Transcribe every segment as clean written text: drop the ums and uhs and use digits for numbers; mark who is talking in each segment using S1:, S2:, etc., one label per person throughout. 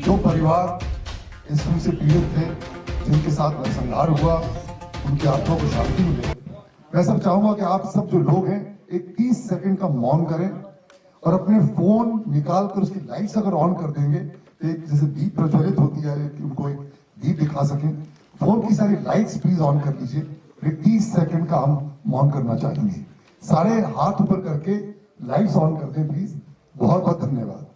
S1: जो परिवार इस फिल्म से पीड़ित थे, जिनके साथ नरसंहार हुआ, उनकी आत्मा को शांति मिले। मैं सब चाहूंगा कि आप सब जो लोग हैं एक 30 सेकंड का मौन करें और अपने फोन निकाल कर उसकी लाइट्स अगर ऑन कर देंगे तो एक जैसे दीप प्रज्वलित होती है कि उनको एक दीप दिखा सकें, फोन की सारी लाइट्स प्लीज ऑन कर लीजिए। एक 30 सेकंड का हम मौन करना चाहेंगे। सारे हाथ ऊपर करके लाइट्स ऑन कर दें प्लीज। बहुत बहुत धन्यवाद।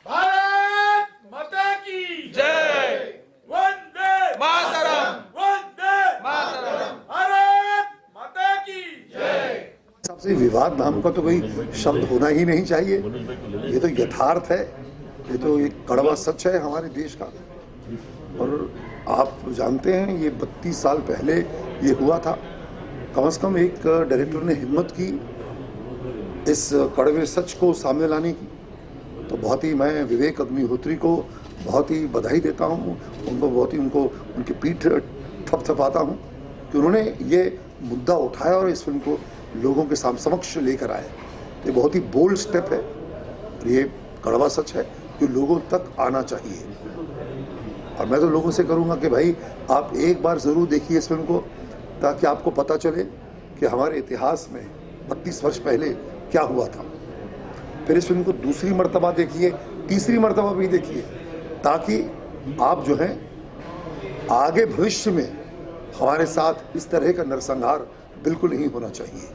S2: भारत माता की जय। वंदे मातरम। वंदे मातरम। भारत माता की जय।
S3: सबसे विवाद नाम का तो कोई शब्द होना ही नहीं चाहिए। ये तो यथार्थ है, ये तो एक कड़वा सच है हमारे देश का। और आप जानते हैं ये 32 साल पहले ये हुआ था। कम से कम एक डायरेक्टर ने हिम्मत की इस कड़वे सच को सामने लाने की। तो बहुत ही मैं विवेक अग्निहोत्री को बहुत ही बधाई देता हूँ, उनको बहुत ही उनकी पीठ थपथपाता हूँ कि उन्होंने ये मुद्दा उठाया और इस फिल्म को लोगों के समक्ष लेकर आए। ये बहुत ही बोल्ड स्टेप है, ये कड़वा सच है जो लोगों तक आना चाहिए। और मैं तो लोगों से करूँगा कि भाई आप एक बार ज़रूर देखिए इस फिल्म को, ताकि आपको पता चले कि हमारे इतिहास में 32 वर्ष पहले क्या हुआ था। फिर इस फिल्म को दूसरी मर्तबा देखिए, तीसरी मर्तबा भी देखिए, ताकि आप जो है आगे भविष्य में हमारे साथ इस तरह का नरसंहार बिल्कुल नहीं होना चाहिए।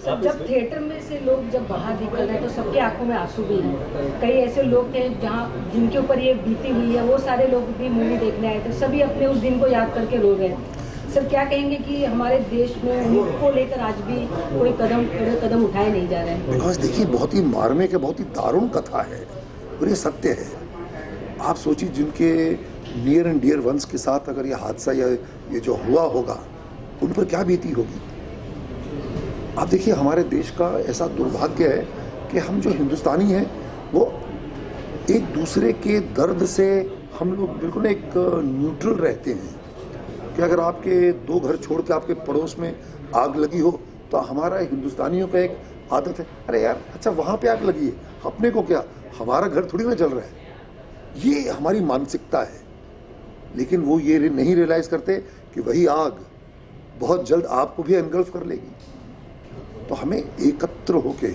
S4: जब थिएटर में से लोग जब बाहर निकल रहे हैं तो सबकी आंखों में आंसू भी हैं। कई ऐसे लोग थे जहाँ जिनके ऊपर ये बीती हुई है, वो सारे लोग भी मूवी देखने आए थे, सभी अपने उस दिन को याद करके रो रहे हैं। सर क्या कहेंगे कि हमारे देश में उनको लेकर आज भी कोई कदम उठाए नहीं जा रहे हैं?
S3: बिकॉज देखिए बहुत ही मार्मिक है, बहुत ही दारुण कथा है और ये सत्य है। आप सोचिए जिनके नियर एंड डियर वंस के साथ अगर ये हादसा या ये जो हुआ होगा उन पर क्या बीती होगी। आप देखिए हमारे देश का ऐसा दुर्भाग्य है कि हम जो हिंदुस्तानी हैं वो एक दूसरे के दर्द से हम लोग बिल्कुल एक न्यूट्रल रहते हैं कि अगर आपके 2 घर छोड़ के आपके पड़ोस में आग लगी हो तो हमारा हिंदुस्तानियों का एक आदत है, अरे यार अच्छा वहाँ पे आग लगी है, अपने को क्या, हमारा घर थोड़ी ना जल रहा है। ये हमारी मानसिकता है। लेकिन वो ये नहीं रियलाइज़ करते कि वही आग बहुत जल्द आपको भी एनगल्फ कर लेगी। तो हमें एकत्र होके,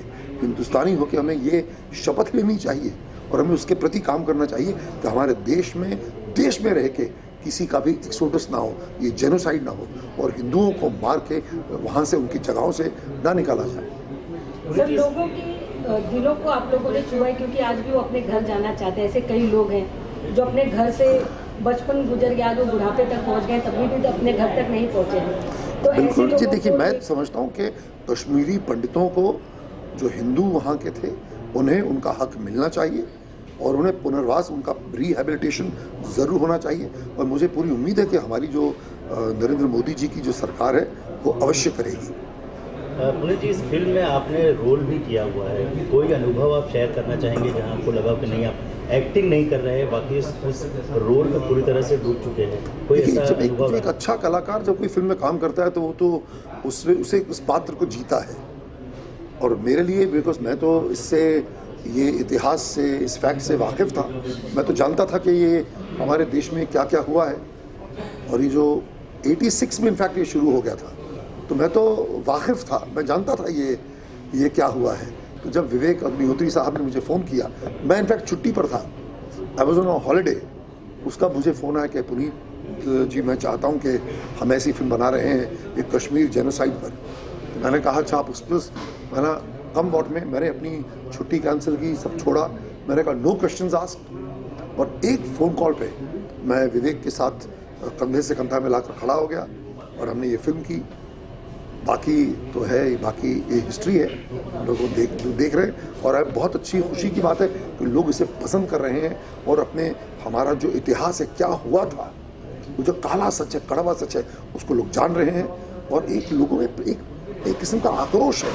S3: हिंदुस्तानी होके हमें ये शपथ लेनी चाहिए और हमें उसके प्रति काम करना चाहिए कि हमारे देश में रह के किसी का भी एक्सोडस ना हो, ये जेनोसाइड ना हो और हिंदुओं को मार के वहाँ से उनकी जगहों से ना निकाला जाए।
S4: सर लोगों की दिलों को आप लोगों ने छुआ है, क्योंकि आज भी वो अपने घर जाना चाहते हैं। ऐसे कई लोग हैं जो अपने घर से बचपन गुजर गया, जो बुढ़ापे तक पहुँच गए, तभी भी तो अपने घर तक नहीं पहुँचे हैं। तो
S3: बिल्कुल जी, देखिए मैं समझता हूँ कि कश्मीरी पंडितों को जो हिंदू वहाँ के थे उन्हें उनका हक मिलना चाहिए और उन्हें पुनर्वास, उनका रिहेबिलिटेशन ज़रूर होना चाहिए। और मुझे पूरी उम्मीद है कि हमारी जो नरेंद्र मोदी जी की जो सरकार है वो अवश्य करेगी।
S5: पुनीत जी, इस फिल्म में आपने रोल भी किया हुआ है, कोई अनुभव आप शेयर करना चाहेंगे जहां आपको लगा कि नहीं आप एक्टिंग नहीं कर रहे हैं, बाकी उस रोल में पूरी तरह से डूब चुके हैं? कोई ऐसा अनुभव?
S3: एक अच्छा कलाकार जब कोई फिल्म में काम करता है तो वो तो उसे उस पात्र को जीता है। और मेरे लिए, बिकॉज मैं तो इससे, ये इतिहास से, इस फैक्ट से वाकिफ़ था, मैं तो जानता था कि ये हमारे देश में क्या क्या हुआ है। और ये जो 86 में इनफैक्ट ये शुरू हो गया था, तो मैं तो वाकिफ़ था, मैं जानता था ये क्या हुआ है। तो जब विवेक अग्निहोत्री साहब ने मुझे फ़ोन किया, मैं इनफैक्ट छुट्टी पर था, I was on a holiday, उसका मुझे फ़ोन आया कि पुनीत जी मैं चाहता हूँ कि हम ऐसी फिल्म बना रहे हैं एक कश्मीर जेनोसाइड पर। तो मैंने कहा अच्छा आप उस पर, मैंने कम वॉट में मैंने अपनी छुट्टी कैंसिल की, सब छोड़ा, मैंने कहा नो क्वेश्चंस आस्क्ड। और एक फ़ोन कॉल पे मैं विवेक के साथ कंधे से कंधा मिलाकर खड़ा हो गया और हमने ये फिल्म की। बाकी तो है, बाकी ये हिस्ट्री है, लोगों देख रहे हैं। और बहुत अच्छी खुशी की बात है कि लोग इसे पसंद कर रहे हैं और अपने हमारा जो इतिहास है, क्या हुआ था, वो जो काला सच है, कड़वा सच है, उसको लोग जान रहे हैं। और एक लोगों में एक किस्म का आक्रोश है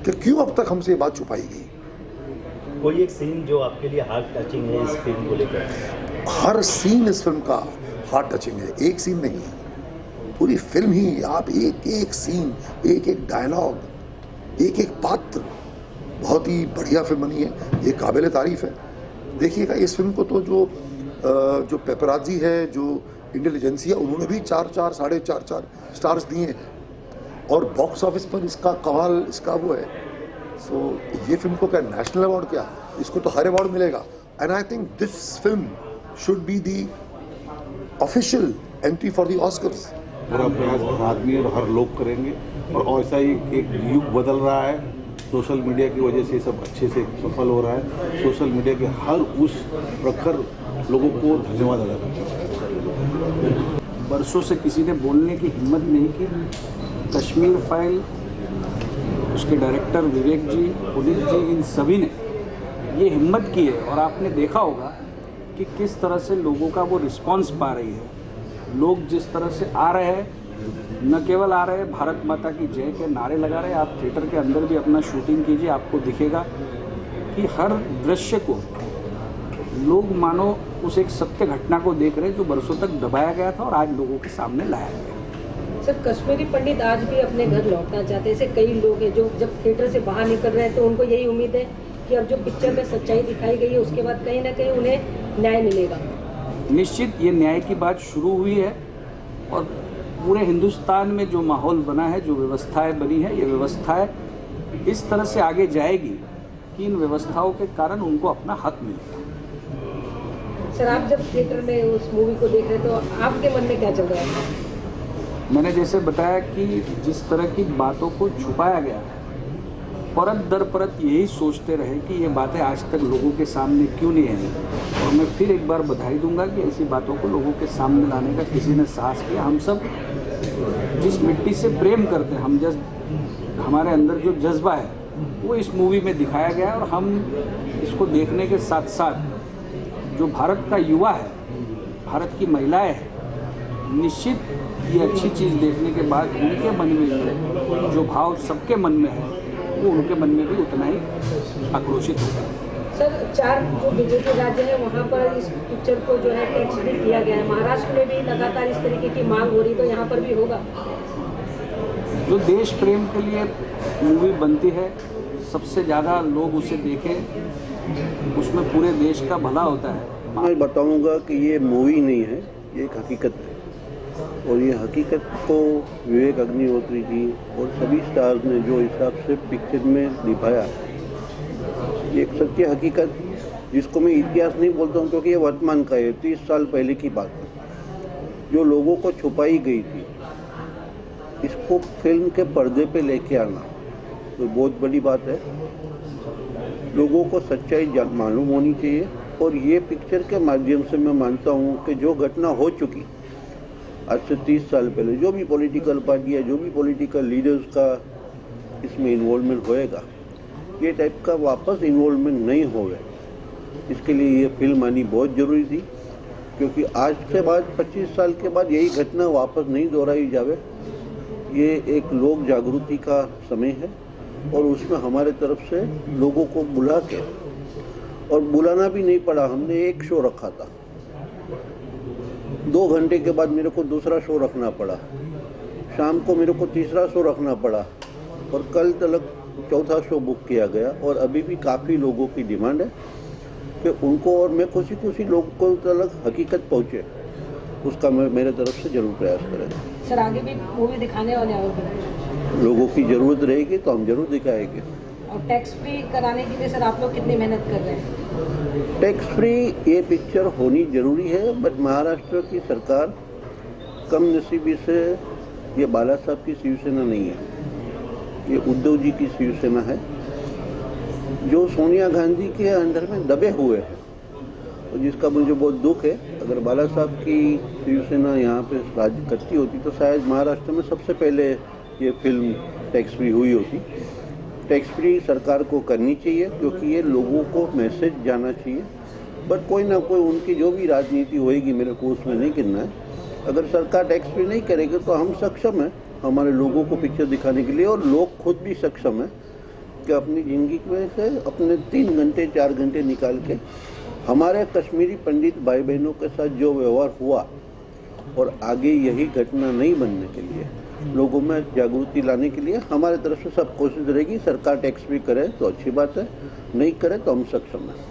S3: कि क्यों अब तक हमसे ये बात छुपाई गई।
S5: कोई एक सीन जो आपके लिए हार्ट टचिंग है इस फिल्म को लेकर?
S3: हर सीन इस फिल्म का हार्ट टचिंग है, एक सीन नहीं, पूरी फिल्म ही। आप एक एक सीन, एक एक डायलॉग, एक एक पात्र बहुत ही बढ़िया फिल्म बनी है, ये काबिल तारीफ़ है। देखिएगा इस फिल्म को तो जो पेपराजी है, जो इंटेलिजेंसिया, उन्होंने भी 4-4 साढ़े 4 स्टार्स दिए हैं और बॉक्स ऑफिस पर इसका कमाल, इसका वो है। सो ये फिल्म को क्या नेशनल अवार्ड, क्या इसको तो हर अवार्ड मिलेगा। And I think this film should be the official entry for the Oscars.
S6: पूरा प्रयास हर आदमी और हर लोग करेंगे और ऐसा ही एक युग बदल रहा है। सोशल मीडिया की वजह से सब अच्छे से सफल हो रहा है। सोशल मीडिया के हर उस प्रखर लोगों को धन्यवाद अदा करना चाहिए।
S7: बरसों से किसी ने बोलने की हिम्मत नहीं की। कश्मीर फाइल, उसके डायरेक्टर विवेक जी, पुनीत जी, इन सभी ने ये हिम्मत की है और आपने देखा होगा कि किस तरह से लोगों का वो रिस्पांस पा रही है। लोग जिस तरह से आ रहे हैं, न केवल आ रहे हैं, भारत माता की जय के नारे लगा रहे हैं। आप थिएटर के अंदर भी अपना शूटिंग कीजिए, आपको दिखेगा कि हर दृश्य को लोग मानो उस एक सत्य घटना को देख रहे हैं जो बरसों तक दबाया गया था और आज लोगों के सामने लाया गया।
S4: सर, कश्मीरी पंडित आज भी अपने घर लौटना चाहते हैं। ऐसे कई लोग हैं जो जब थिएटर से बाहर निकल रहे हैं तो उनको यही उम्मीद है कि अब जो पिक्चर में सच्चाई दिखाई गई है उसके बाद कहीं ना कहीं उन्हें न्याय मिलेगा।
S7: निश्चित ये न्याय की बात शुरू हुई है और पूरे हिंदुस्तान में जो माहौल बना है, जो व्यवस्थाएं बनी है, ये व्यवस्थाएं इस तरह से आगे जाएगी कि इन व्यवस्थाओं के कारण उनको अपना हक मिलेगा।
S4: सर, आप जब थिएटर में उस मूवी को देख रहे तो आपके मन में क्या चल रहा है?
S7: मैंने जैसे बताया कि जिस तरह की बातों को छुपाया गया, परत दर परत यही सोचते रहे कि ये बातें आज तक लोगों के सामने क्यों नहीं आई। और मैं फिर एक बार बधाई दूंगा कि ऐसी बातों को लोगों के सामने लाने का किसी ने साहस किया। हम सब जिस मिट्टी से प्रेम करते हैं, हमारे अंदर जो जज्बा है वो इस मूवी में दिखाया गया है। और हम इसको देखने के साथ साथ जो भारत का युवा है, भारत की महिलाएं हैं, निश्चित ये अच्छी चीज़ देखने के बाद उनके मन में भी जो भाव सबके मन में है वो उनके मन में भी उतना ही आक्रोशित होगा।
S4: सर, 4 जो बीजेपी राज्य है वहाँ पर इस पिक्चर को जो है टैक्स भी किया गया है। महाराष्ट्र में भी लगातार इस तरीके की मांग हो रही, तो यहाँ पर भी होगा।
S7: जो देश प्रेम के लिए मूवी बनती है, सबसे ज़्यादा लोग उसे देखें, उसमें पूरे देश का भला होता है।
S8: मैं बताऊंगा कि ये मूवी नहीं है, ये एक हकीकत है और ये हकीकत को विवेक अग्निहोत्री जी और सभी स्टार्स ने जो हिसाब से पिक्चर में निभाया, ये एक सत्य हकीकत जिसको मैं इतिहास नहीं बोलता हूँ क्योंकि ये वर्तमान का है। 30 साल पहले की बात है। जो लोगों को छुपाई गई थी, इसको फिल्म के पर्दे पे लेके आना तो बहुत बड़ी बात है। लोगों को सच्चाई मालूम होनी चाहिए और ये पिक्चर के माध्यम से मैं मानता हूँ कि जो घटना हो चुकी आज से 30 साल पहले, जो भी पॉलिटिकल पार्टी है, जो भी पॉलिटिकल लीडर्स का इसमें इन्वॉल्वमेंट होएगा, ये टाइप का वापस इन्वॉल्वमेंट नहीं होगा। इसके लिए ये फिल्म आनी बहुत ज़रूरी थी क्योंकि आज के बाद 25 साल के बाद यही घटना वापस नहीं दोहराई जावे। ये एक लोक जागृति का समय है और उसमें हमारे तरफ से लोगों को बुला के, और बुलाना भी नहीं पड़ा, हमने एक शो रखा था, 2 घंटे के बाद मेरे को दूसरा शो रखना पड़ा, शाम को मेरे को तीसरा शो रखना पड़ा और कल तक 4था शो बुक किया गया। और अभी भी काफ़ी लोगों की डिमांड है कि उनको और मैं खुशी लोगों तक हकीकत पहुँचे, उसका मैं मेरे तरफ से जरूर प्रयास करेंगे।
S4: सर, आगे भी मूवी दिखाने वाले और
S8: लोगों की ज़रूरत रहेगी तो हम जरूर दिखाएंगे।
S4: और टैक्स फ्री कराने के लिए सर आप लोग कितनी मेहनत कर रहे हैं?
S8: टैक्स फ्री ये पिक्चर होनी जरूरी है, बट महाराष्ट्र की सरकार कम नसीबी से, ये बाला साहब की शिवसेना नहीं है, ये उद्धव जी की शिवसेना है जो सोनिया गांधी के अंडर में दबे हुए हैं और जिसका मुझे बहुत दुख है। अगर बाला साहब की शिवसेना यहाँ पे राज करती होती तो शायद महाराष्ट्र में सबसे पहले ये फिल्म टैक्स फ्री हुई होती। टैक्स फ्री सरकार को करनी चाहिए क्योंकि ये लोगों को मैसेज जाना चाहिए, बट कोई ना कोई उनकी जो भी राजनीति होएगी मेरे को उसमें नहीं गिरना है। अगर सरकार टैक्स फ्री नहीं करेगी तो हम सक्षम हैं हमारे लोगों को पिक्चर दिखाने के लिए, और लोग खुद भी सक्षम हैं कि अपनी ज़िंदगी में से अपने 3 घंटे 4 घंटे निकाल के हमारे कश्मीरी पंडित भाई बहनों के साथ जो व्यवहार हुआ और आगे यही घटना नहीं बनने के लिए लोगों में जागृति लाने के लिए हमारे तरफ से सब कोशिश रहेगी। सरकार टैक्स भी करे तो अच्छी बात है, नहीं करे तो हम सक्षम हैं।